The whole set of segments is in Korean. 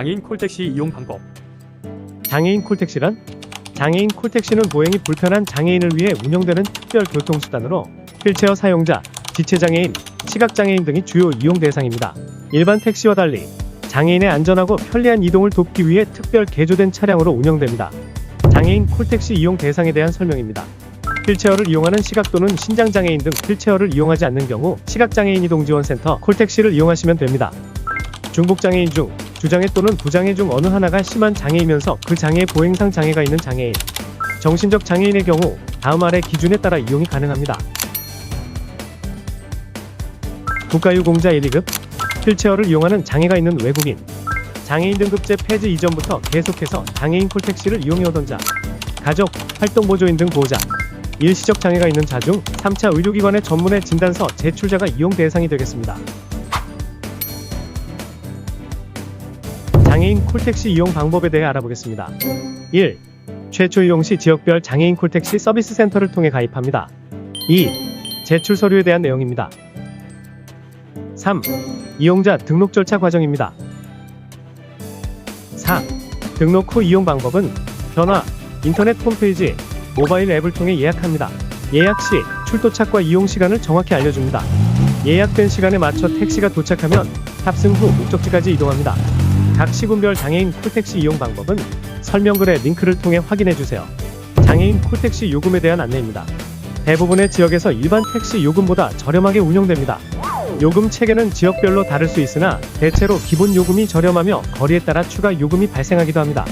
장애인 콜택시 이용 방법. 장애인 콜택시란? 장애인 콜택시는 보행이 불편한 장애인을 위해 운영되는 특별 교통수단으로 휠체어 사용자, 지체장애인, 시각장애인 등이 주요 이용 대상입니다. 일반 택시와 달리 장애인의 안전하고 편리한 이동을 돕기 위해 특별 개조된 차량으로 운영됩니다. 장애인 콜택시 이용 대상에 대한 설명입니다. 휠체어를 이용하는 시각 또는 신장장애인 등 휠체어를 이용하지 않는 경우 시각장애인 이동지원센터 콜택시를 이용하시면 됩니다. 중복장애인 중 주장애 또는 부장애 중 어느 하나가 심한 장애이면서 그 장애의 보행상 장애가 있는 장애인, 정신적 장애인의 경우 다음 아래 기준에 따라 이용이 가능합니다. 국가유공자 1, 2급 휠체어를 이용하는 장애가 있는 외국인, 장애인 등급제 폐지 이전부터 계속해서 장애인 콜택시를 이용해오던 자, 가족, 활동보조인 등 보호자, 일시적 장애가 있는 자 중 3차 의료기관의 전문의 진단서 제출자가 이용 대상이 되겠습니다. 장애인 콜택시 이용 방법에 대해 알아보겠습니다. 1. 최초 이용 시 지역별 장애인 콜택시 서비스 센터를 통해 가입합니다. 2. 제출 서류에 대한 내용입니다. 3. 이용자 등록 절차 과정입니다. 4. 등록 후 이용 방법은 전화, 인터넷 홈페이지, 모바일 앱을 통해 예약합니다. 예약 시 출도착과 이용 시간을 정확히 알려줍니다. 예약된 시간에 맞춰 택시가 도착하면 탑승 후 목적지까지 이동합니다. 각 시군별 장애인 콜택시 이용 방법은 설명글의 링크를 통해 확인해주세요. 장애인 콜택시 요금에 대한 안내입니다. 대부분의 지역에서 일반 택시 요금보다 저렴하게 운영됩니다. 요금 체계는 지역별로 다를 수 있으나 대체로 기본 요금이 저렴하며 거리에 따라 추가 요금이 발생하기도 합니다.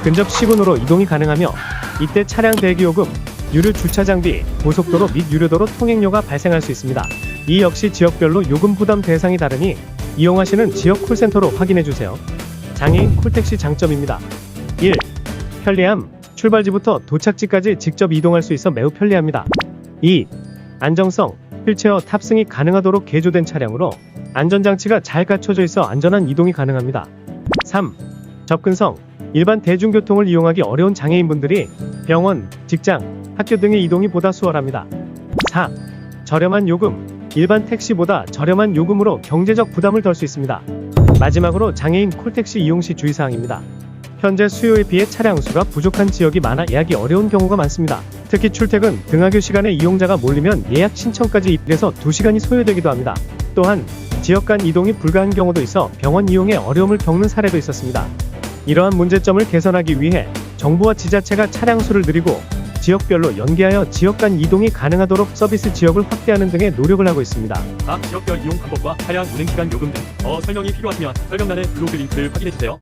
근접 시군으로 이동이 가능하며 이때 차량 대기요금, 유료 주차장비, 고속도로 및 유료도로 통행료가 발생할 수 있습니다. 이 역시 지역별로 요금 부담 대상이 다르니 이용하시는 지역 콜센터로 확인해주세요. 장애인 콜택시 장점입니다. 1. 편리함, 출발지부터 도착지까지 직접 이동할 수 있어 매우 편리합니다. 2. 안정성, 휠체어 탑승이 가능하도록 개조된 차량으로 안전장치가 잘 갖춰져 있어 안전한 이동이 가능합니다. 3. 접근성, 일반 대중교통을 이용하기 어려운 장애인분들이 병원, 직장, 학교 등의 이동이 보다 수월합니다. 4. 저렴한 요금, 일반 택시보다 저렴한 요금으로 경제적 부담을 덜 수 있습니다. 마지막으로 장애인 콜택시 이용 시 주의사항입니다. 현재 수요에 비해 차량 수가 부족한 지역이 많아 예약이 어려운 경우가 많습니다. 특히 출퇴근, 등하교 시간에 이용자가 몰리면 예약 신청까지 입력해서 2시간이 소요되기도 합니다. 또한 지역 간 이동이 불가한 경우도 있어 병원 이용에 어려움을 겪는 사례도 있었습니다. 이러한 문제점을 개선하기 위해 정부와 지자체가 차량 수를 늘리고 지역별로 연계하여 지역 간 이동이 가능하도록 서비스 지역을 확대하는 등의 노력을 하고 있습니다. 각 지역별 이용 방법과 차량 운행 시간 요금 등 더 설명이 필요하시면 설명란의 블로그 링크를 확인해주세요.